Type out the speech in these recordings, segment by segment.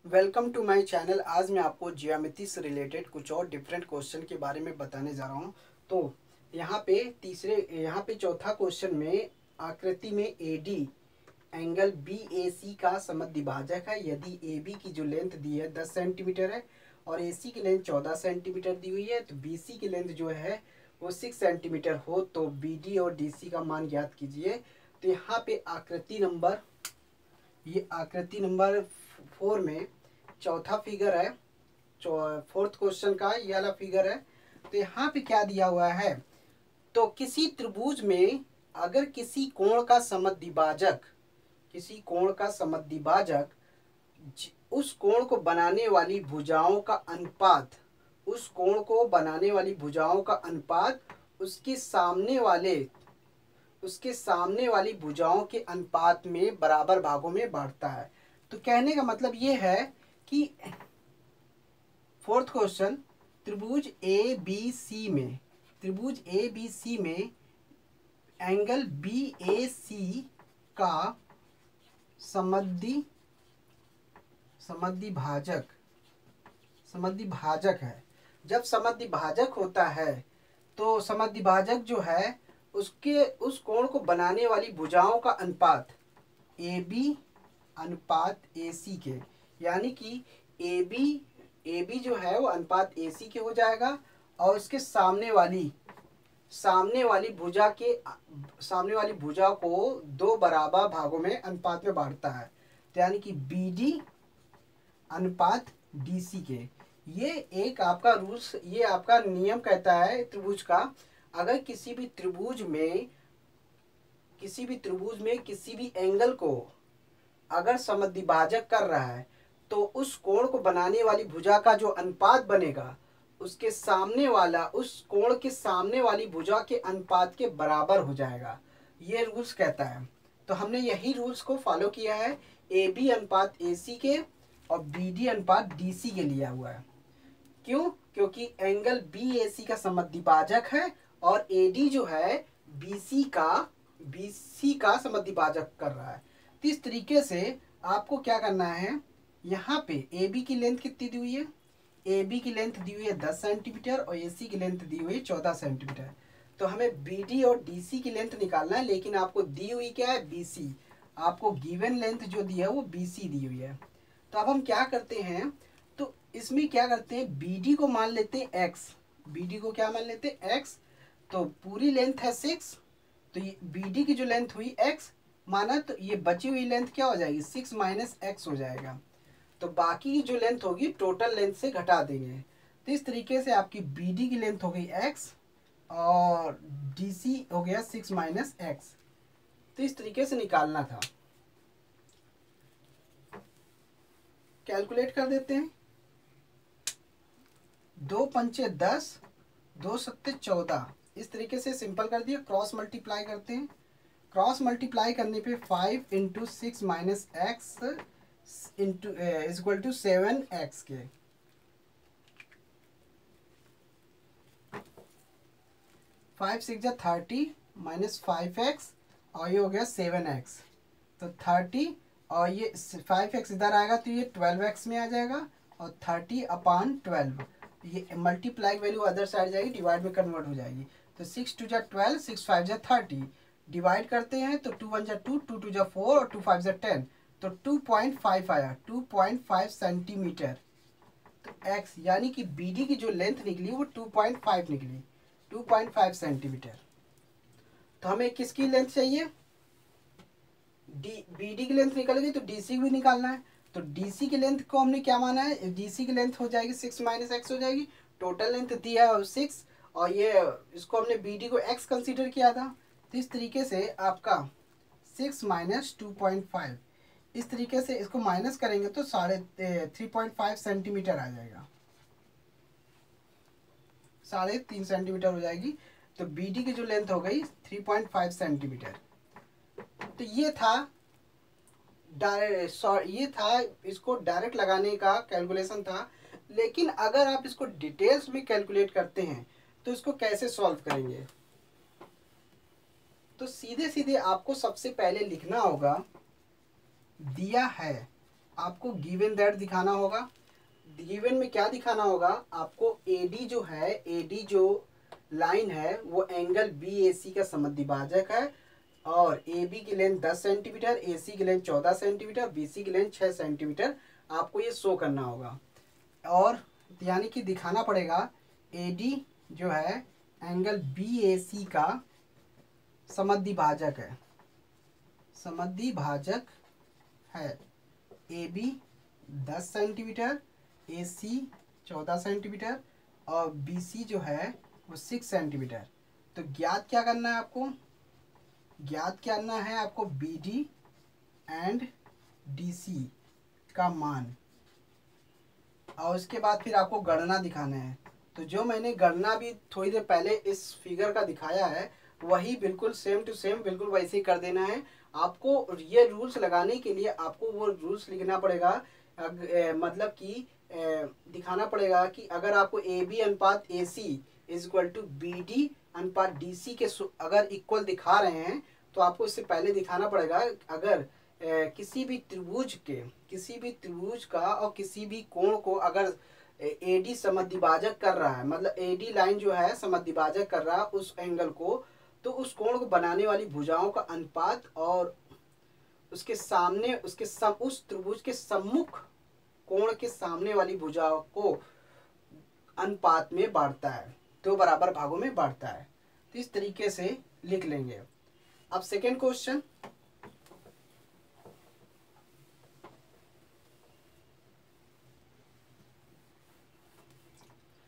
Welcome to my channel. आज मैं आपको ज्योमेट्री से रिलेटेड कुछ और डिफरेंट क्वेश्चन के बारे में बताने जा रहा हूँ। तो यहाँ पे चौथा क्वेश्चन में आकृति में एडी एंगल बी ए सी का समद्विभाजक है यदि ए बी की जो लेंथ दी है 10 सेंटीमीटर है और ए सी की लेंथ 14 सेंटीमीटर दी हुई है, तो बी सी की लेंथ जो है वो 6 सेंटीमीटर हो तो बी डी और डी सी का मान ज्ञात कीजिए। तो यहाँ पे आकृति नंबर 4 में चौथा फिगर है, फोर्थ क्वेश्चन का ये वाला फिगर है। तो यहाँ पे क्या दिया हुआ है, तो किसी त्रिभुज में अगर किसी कोण का समद्विभाजक उस कोण को बनाने वाली भुजाओं का अनुपात उसके सामने वाली भुजाओं के अनुपात में बराबर भागों में बांटता है। तो कहने का मतलब ये है कि फोर्थ क्वेश्चन, त्रिभुज ए बी सी में एंगल बी ए सी का समद्विभाजक है। जब समद्विभाजक होता है तो समद्विभाजक जो है उस कोण को बनाने वाली भुजाओं का अनुपात ए बी अनुपात ए सी के, यानी कि ए बी जो है वो अनुपात ए सी के हो जाएगा और उसके सामने वाली भुजा को दो बराबर भागों में अनुपात में बांटता है, तो यानी कि बी डी अनुपात डी सी के। ये एक आपका रूल्स, ये आपका नियम कहता है त्रिभुज का। अगर किसी भी त्रिभुज में किसी भी एंगल को अगर समद्विभाजक कर रहा है तो उस कोण को बनाने वाली भुजा का जो अनुपात बनेगा उस कोण के सामने वाली भुजा के अनुपात के बराबर हो जाएगा, ये रूल्स कहता है। तो हमने यही रूल्स को फॉलो किया है, ए बी अनुपात ए सी के और बी डी अनुपात डी सी के लिया हुआ है। क्यों? क्योंकि एंगल बी ए सी का समद्विभाजक है और ए डी जो है बी सी का समद्विभाजक कर रहा है। तो इस तरीके से आपको क्या करना है, यहाँ पे ए बी की लेंथ कितनी दी हुई है, ए बी की लेंथ दी हुई है 10 सेंटीमीटर और ए सी की लेंथ दी हुई है 14 सेंटीमीटर। तो हमें बी डी और डी सी की लेंथ निकालना है, लेकिन आपको दी हुई क्या है, बी सी। आपको गिवन लेंथ जो दी है वो बी सी दी हुई है। तो अब हम क्या करते हैं, तो इसमें क्या करते हैं, बी डी को मान लेते हैं एक्स। बी डी को क्या मान लेते हैं, एक्स। तो पूरी लेंथ है 6, तो ये बी डी की जो लेंथ हुई एक्स माना, तो ये बची हुई लेंथ क्या हो जाएगी, 6 माइनस एक्स हो जाएगा। तो बाकी की जो लेंथ होगी टोटल लेंथ से घटा देंगे। तो इस तरीके से आपकी बी डी की लेंथ हो गई एक्स और डी सी हो गया 6 माइनस एक्स। तो इस तरीके से निकालना था। कैलकुलेट कर देते हैं। 2 पंचे 10, 2 सत्ते 14, इस तरीके से सिंपल कर दिया। क्रॉस मल्टीप्लाई करते हैं। क्रॉस मल्टीप्लाई करने पे 5 into 6 minus x into is equal to 7x के। 5 6 जा 30 माइनस 5x और ये हो गया 7x। तो 30 और ये 5x इधर आएगा तो ये 12x में आ जाएगा और 30/12 ये मल्टीप्लाई वैल्यू अदर साइड जाएगी, डिवाइड में कन्वर्ट हो जाएगी। तो 6 2 जा 12, 6 5 जा 30, डिवाइड करते हैं तो 2 1 जा 2, 2 2 जा 4 और 2 5 जा 10, तो 2.5 आया, 2.5 सेंटीमीटर। तो x यानी कि बी डी की जो लेंथ निकली वो 2.5 निकली, 2.5 सेंटीमीटर। तो हमें किसकी लेंथ चाहिए, बी डी की लेंथ निकल गई तो डी सी भी निकालना है। तो डी सी की लेंथ को हमने क्या माना है, डी सी की लेंथ हो जाएगी 6 माइनस एक्स हो जाएगी। टोटल लेंथ दिया है 6 और ये इसको हमने बी डी को x कंसीडर किया था। तो इस तरीके से आपका 6 माइनस 2.5, इस तरीके से इसको माइनस करेंगे तो 3.5 सेंटीमीटर आ जाएगा, 3.5 सेंटीमीटर हो जाएगी। तो बी डी की जो लेंथ हो गई 3.5 सेंटीमीटर। तो ये था इसको डायरेक्ट लगाने का कैलकुलेशन था। लेकिन अगर आप इसको डिटेल्स में कैलकुलेट करते हैं तो इसको कैसे सॉल्व करेंगे, तो सीधे सीधे आपको सबसे पहले लिखना होगा, दिया है आपको गिवन दैट दिखाना होगा। गिवन में क्या दिखाना होगा आपको, एडी जो है, एडी जो लाइन है वो एंगल बी ए सी का समद्विभाजक है और ए बी की लेंथ 10 सेंटीमीटर, ए सी की लेंथ 14 सेंटीमीटर, बी सी की लेंथ 6 सेंटीमीटर आपको ये शो करना होगा। और यानी कि दिखाना पड़ेगा ए डी जो है एंगल बी ए सी का समद्विभाजक है, समद्विभाजक है। A B 10 centimetre, A C 14 centimetre और बी सी जो है वो 6 सेंटीमीटर। तो ज्ञात क्या करना है आपको, ज्ञात करना है आपको B D and D C का मान, और उसके बाद फिर आपको गणना दिखाना है। तो जो मैंने गणना भी थोड़ी देर पहले इस फिगर का दिखाया है वही बिल्कुल सेम टू सेम बिल्कुल वैसे ही कर देना है। आपको ये रूल्स लगाने के लिए आपको वो रूल्स लिखना पड़ेगा, मतलब कि दिखाना पड़ेगा कि अगर आपको ए बी अनुपात A C is equal to B D अनुपात डी सी के अगर इक्वल दिखा रहे हैं तो आपको इससे पहले दिखाना पड़ेगा अगर किसी भी त्रिभुज का और किसी भी कोण को अगर एडी समद्विभाजक कर रहा है, मतलब एडी लाइन जो है समद्विभाजक कर रहा है उस एंगल को, तो उस कोण को बनाने वाली भुजाओं का अनुपात और उसके सामने उस त्रिभुज के सम्मुख कोण के सामने वाली भुजाओं को अनुपात में बांटता है, दो बराबर भागों में बांटता है। तो इस तरीके से लिख लेंगे। अब सेकेंड क्वेश्चन,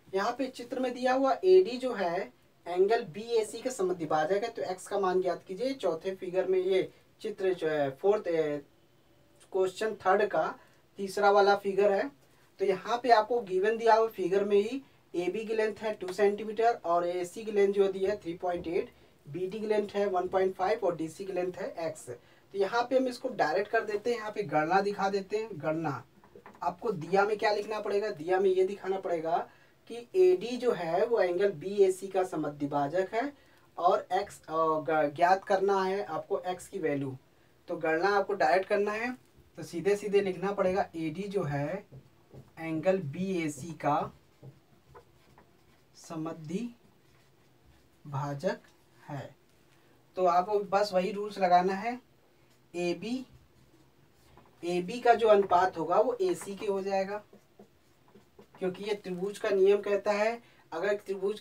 यहाँ पे चित्र में दिया हुआ एडी जो है एंगल बी ए सी का समद्विभाजक है, तो एक्स का मान ज्ञात कीजिए। चौथे फिगर में ये चित्र जो है फोर्थ क्वेश्चन थर्ड का तीसरा वाला फिगर है। तो यहाँ पे आपको गिवन दिया हुआ फिगर में ही ए बी की लेंथ है 2 सेंटीमीटर और ए सी की लेंथ जो दी है 3.8, बी डी की लेंथ है 1.5 और डी सी की लेंथ है x। तो यहाँ पे हम इसको डायरेक्ट कर देते हैं, यहाँ पे गणना दिखा देते हैं। गणना आपको दिया में क्या लिखना पड़ेगा, दिया में ये दिखाना पड़ेगा कि AD जो है वो एंगल BAC का समद्विभाजक है और x ज्ञात करना है आपको x की वैल्यू। तो गणना आपको डायरेक्ट करना है, तो सीधे सीधे लिखना पड़ेगा AD जो है एंगल BAC का समद्विभाजक है। तो आपको बस वही रूल्स लगाना है, AB का जो अनुपात होगा वो AC के हो जाएगा, क्योंकि ये त्रिभुज का नियम कहता है अगर त्रिभुज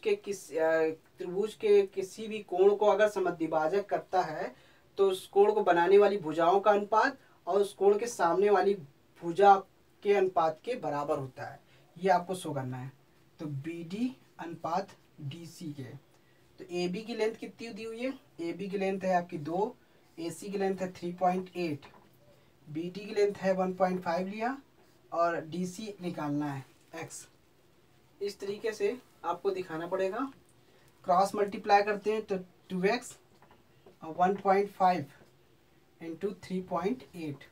के किसी भी कोण को अगर समद्विभाजक करता है तो उस कोण को बनाने वाली भुजाओं का अनुपात और उस कोण के सामने वाली भुजा के अनुपात के बराबर होता है। ये आपको शो करना है। तो BD अनुपात DC के, तो AB की लेंथ कितनी दी हुई है, AB की लेंथ है आपकी 2, AC की लेंथ है 3.8, BD की लेंथ है 1.5 लिया और DC निकालना है x। इस तरीके से आपको दिखाना पड़ेगा। क्रॉस मल्टीप्लाई करते हैं तो 2x और 1.5 इंटू 3.8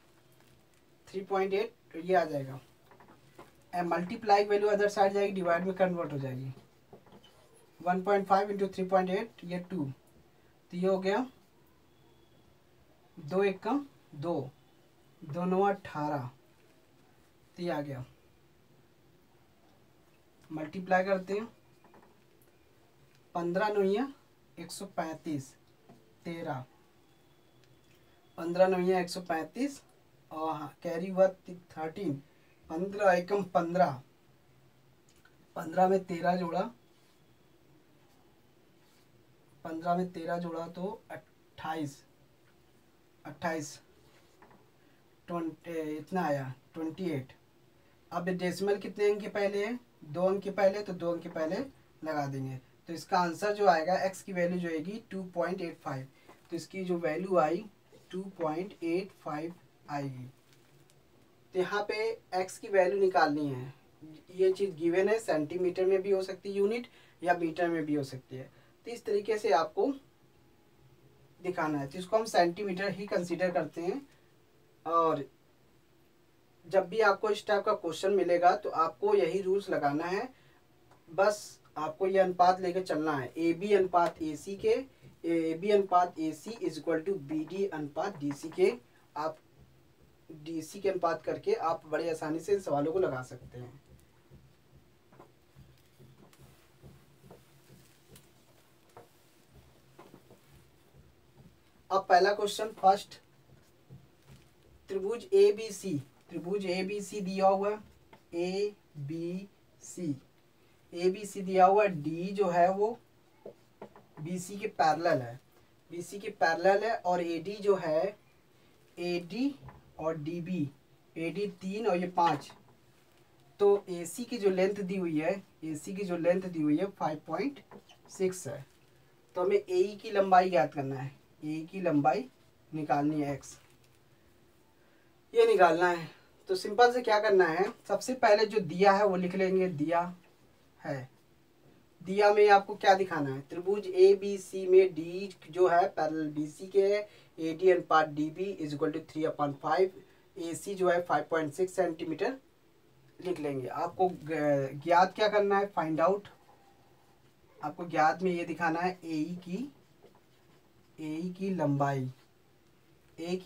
ये आ जाएगा। मल्टीप्लाई वैल्यू अदर साइड जाएगी, डिवाइड में कन्वर्ट हो जाएगी। 1.5 इंटू 3.8 ये 2, तो ये हो गया 2 एकम 2, 2 9 18, तो ये आ गया। मल्टीप्लाई करते हैं 15 9 135 13, 15 9 135 और कैरी हुआ 13, 15 एकम 15, 15 में 13 जोड़ा, 15 में 13 जोड़ा तो 28 इतना आया 28। अब डेसिमल कितने अंक के पहले है, 2 अंक के पहले, तो 2 अंक के पहले लगा देंगे। तो इसका आंसर जो आएगा x की वैल्यू जो आएगी 2.85, तो इसकी जो वैल्यू आई 2.85 आएगी। तो यहाँ पे x की वैल्यू निकालनी है। ये चीज़ गिवन है, सेंटीमीटर में भी हो सकती है यूनिट या मीटर में भी हो सकती है। तो इस तरीके से आपको दिखाना है, तो इसको हम सेंटीमीटर ही कंसीडर करते हैं। और जब भी आपको इस टाइप का क्वेश्चन मिलेगा तो आपको यही रूल्स लगाना है, बस आपको ये अनुपात लेकर चलना है। AB अनुपात AC के, AB अनुपात AC is equal to BD अनुपात DC के। आप डीसी के अनुपात करके आप बड़े आसानी से इन सवालों को लगा सकते हैं। अब पहला क्वेश्चन फर्स्ट, त्रिभुज ए बी सी दिया हुआ, ए बी सी दिया हुआ, डी जो है वो बी सी के पैरेलल है, और ए डी जो है, ए डी और डी बी, ए डी 3 और ये 5, तो ए सी की जो लेंथ दी हुई है 5.6 है। तो हमें ए की लंबाई ज्ञात करना है, ए की लंबाई निकालनी है, एक्स ये निकालना है। तो सिंपल से क्या करना है, सबसे पहले जो दिया है वो लिख लेंगे, दिया में आपको क्या दिखाना है, त्रिभुज ए बी सी में डी जो है पैरेलल बी सी के है, ए डी अनुपात D B is equal to 3/5, A C जो है 5.6 सेंटीमीटर लिख लेंगे। आपको ज्ञात क्या करना है, फाइंड आउट, आपको ज्ञात में ये दिखाना है ए की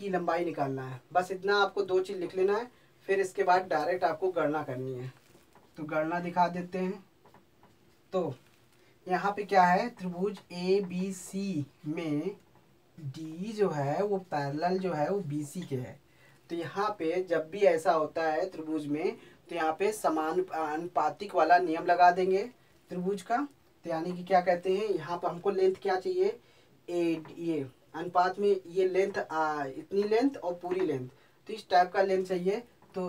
लंबाई निकालना है। बस इतना आपको 2 चीज़ लिख लेना है, फिर इसके बाद डायरेक्ट आपको गणना करनी है। तो गणना दिखा देते हैं। तो यहाँ पे क्या है, त्रिभुज ए बी सी में डी जो है वो पैरेलल जो है वो बी सी के है। तो यहाँ पे जब भी ऐसा होता है त्रिभुज में, तो यहाँ पे समान अनुपातिक वाला नियम लगा देंगे त्रिभुज का। तो यानी कि क्या कहते हैं, यहाँ पर हमको लेंथ क्या चाहिए, ये अनुपात में ये लेंथ इतनी लेंथ और पूरी लेंथ, तो इस टाइप का लेंथ चाहिए। तो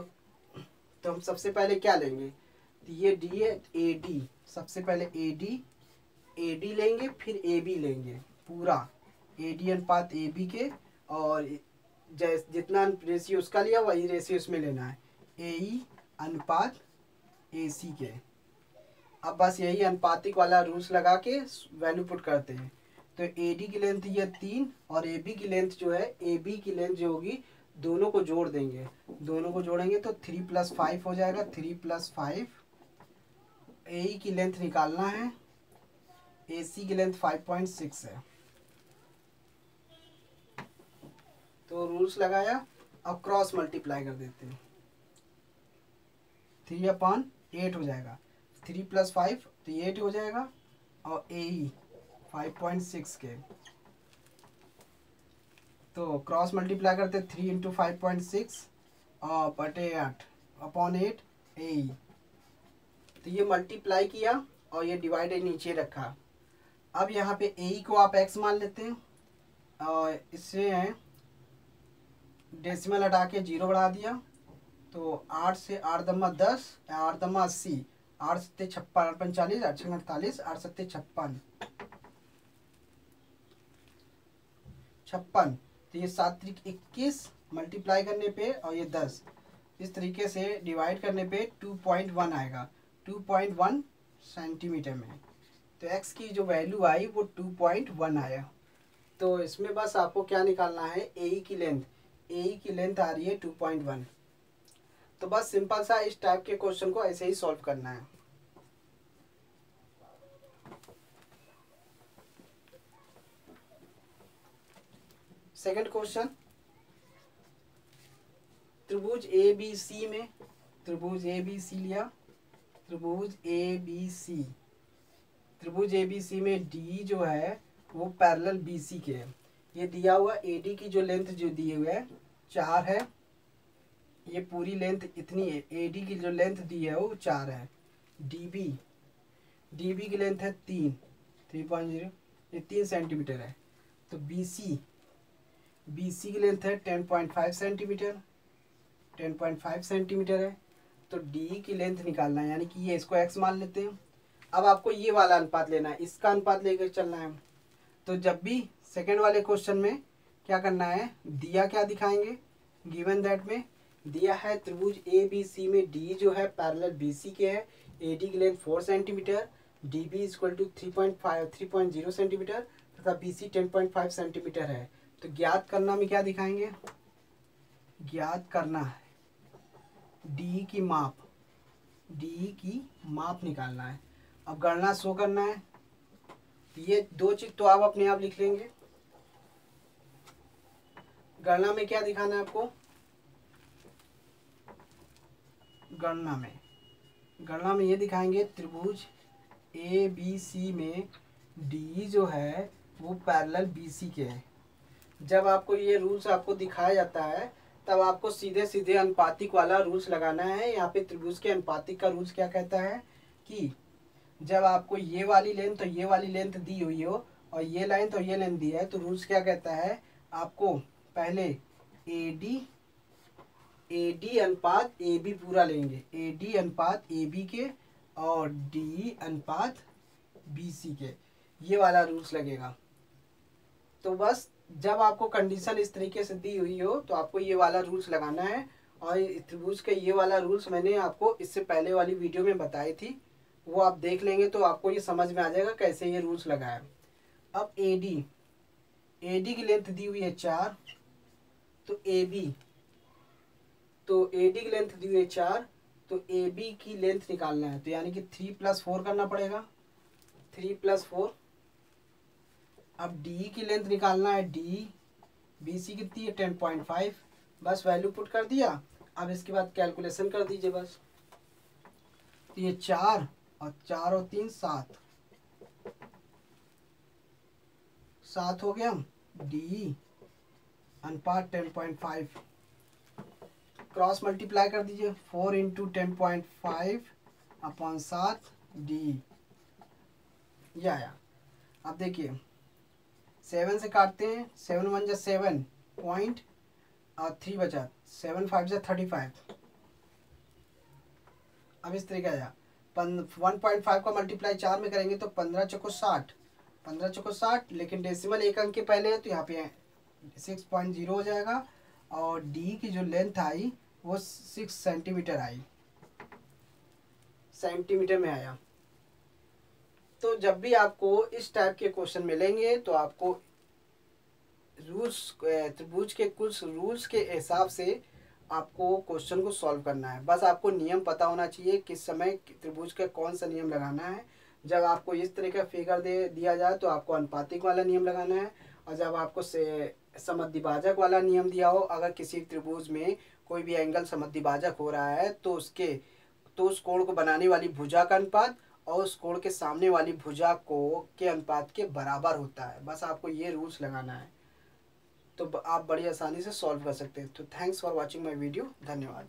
हम सबसे पहले क्या लेंगे, तो ये डी है, ए डी, सबसे पहले ए डी लेंगे, फिर ए बी लेंगे, पूरा ए डी अनुपात ए बी के, और जितना रेशियो उसका लिया वही रेशियो इसमें लेना है, ए ई अनुपात ए सी के। अब बस यही अनुपातिक वाला रूल्स लगा के वैल्यू पुट करते हैं। तो ए डी की लेंथ ये 3 और ए बी की लेंथ जो है, ए बी की लेंथ जो होगी, दोनों को जोड़ देंगे, दोनों को जोड़ेंगे तो 3 + 5 हो जाएगा, 3 + 5। ए ई की लेंथ निकालना है, ए सी की लेंथ 5.6 है। तो रूल्स लगाया, अब क्रॉस मल्टीप्लाई कर देते हैं, 3/8 हो जाएगा, 3 + 5 तो 8 हो जाएगा, और ए ई 5.6 के। तो क्रॉस मल्टीप्लाई करते 3 × 5.6 और बटे 8/8 ए ई। तो ये मल्टीप्लाई किया और ये डिवाइडेड नीचे रखा। अब यहाँ पे ए ई को आप एक्स मान लेते हैं, और इससे डेसिमल हटा के 0 बढ़ा दिया। तो 8 से 8 दम्मा 10, 8 दम्मा 80, 8 सत्ते 56, 8 45, 8 छः 48, 8 सत्ते 56। तो ये 7 × 21 मल्टीप्लाई करने पे, और ये 10, इस तरीके से डिवाइड करने पे 2.1 आएगा, 2.1 सेंटीमीटर में। तो x की जो वैल्यू आई वो 2.1 आया। तो इसमें बस आपको क्या निकालना है, ए की लेंथ आ रही है 2.1। तो बस सिंपल सा इस टाइप के क्वेश्चन को ऐसे ही सॉल्व करना है। सेकंड क्वेश्चन, त्रिभुज ए बी सी में, त्रिभुज ए बी सी लिया, त्रिभुज ए बी सी में डी जो है वो पैरेलल बी सी के है। ये दिया हुआ ए डी की जो लेंथ जो दी हुई है 4 है, ये पूरी लेंथ इतनी है, ए डी की जो लेंथ दी है वो 4 है। डी बी की लेंथ है 3.0, ये 3 सेंटीमीटर है। तो बी सी की लेंथ है 10.5 सेंटीमीटर है। तो डी की लेंथ निकालना है, यानी कि ये इसको एक्स मान लेते हैं। अब आपको ये वाला अनुपात लेना है, इसका अनुपात लेकर चलना है। तो जब भी सेकंड वाले क्वेश्चन में क्या करना है, दिया क्या दिखाएंगे, गिवन दैट में दिया है त्रिभुज ए बी सी में डी जो है पैरेलल बी सी के है, ए डी की length 4 centimetre, D B equal to 3.0 centimetre तथा बी सी 10.5 सेंटीमीटर है। तो ज्ञात करना में क्या दिखाएंगे, ज्ञात करना है डी की माप निकालना है। अब गणना शो करना है। तो ये 2 चीज तो आप अपने आप लिख लेंगे। गणना में क्या दिखाना है आपको, गणना में ये दिखाएंगे त्रिभुज ए बी सी में डी जो है वो पैरेलल बी सी के है। जब आपको ये रूल्स आपको दिखाया जाता है तब आपको सीधे सीधे अनुपातिक वाला रूल्स लगाना है। यहाँ पे त्रिभुज के अनुपातिक का रूल्स क्या कहता है कि जब आपको ये वाली लेंथ और ये वाली लेंथ दी हुई हो और ये लेंथ और ये लेंथ दी है तो रूल्स क्या कहता है, आपको पहले ए डी अनुपात ए बी पूरा लेंगे, ए डी अनुपात ए बी के और डी अनुपात बी सी के, ये वाला रूल्स लगेगा। तो बस जब आपको कंडीशन इस तरीके से दी हुई हो तो आपको ये वाला रूल्स लगाना है। और त्रिभुज के ये वाला रूल्स मैंने आपको इससे पहले वाली वीडियो में बताई थी, वो आप देख लेंगे तो आपको ये समझ में आ जाएगा कैसे ये रूल्स लगाए। अब ए डी की लेंथ दी हुई है 4, तो ए डी की लेंथ दी हुई है 4, तो ए बी की लेंथ निकालना है, तो यानी कि 3 + 4 करना पड़ेगा, 3 + 4। अब डी की लेंथ निकालना है, डी बी सी कितनी है 10.5, बस वैल्यू पुट कर दिया। अब इसके बाद कैलकुलेशन कर दीजिए बस। तो ये 4 और 4 और 3 7 हो गया। डी अनुपात 10.5 क्रॉस मल्टीप्लाई कर दीजिए, 4 × 10.5/7 डी ये आया। अब देखिए 7 से काटते हैं, 7 × 1 = 7 पॉइंट और 3 बचा, 7 × 5 = 35। अब इस तरीके आया 1.5 का मल्टीप्लाई 4 में करेंगे तो 15 × 60, 15 × 60, लेकिन डेसिमल एक अंक के पहले है तो यहाँ पे 6.0 हो जाएगा। और डी की जो लेंथ आई वो 6 सेंटीमीटर आई, सेंटीमीटर में आया। तो जब भी आपको इस टाइप के क्वेश्चन मिलेंगे तो आपको रूल्स, त्रिभुज के कुछ रूल्स के हिसाब से आपको क्वेश्चन को सॉल्व करना है। बस आपको नियम पता होना चाहिए किस समय त्रिभुज का कौन सा नियम लगाना है। जब आपको इस तरह का फिगर दिया जाए तो आपको अनुपातिक वाला नियम लगाना है, और जब आपको समद्विभाजक वाला नियम दिया हो, अगर किसी त्रिभुज में कोई भी एंगल समद्विभाजक हो रहा है तो उस कोण को बनाने वाली भुजा का अनुपात और उस कोण के सामने वाली भुजा के अनुपात के बराबर होता है। बस आपको ये रूल्स लगाना है तो आप बड़ी आसानी से सॉल्व कर सकते हैं। तो thanks for watching my video, धन्यवाद।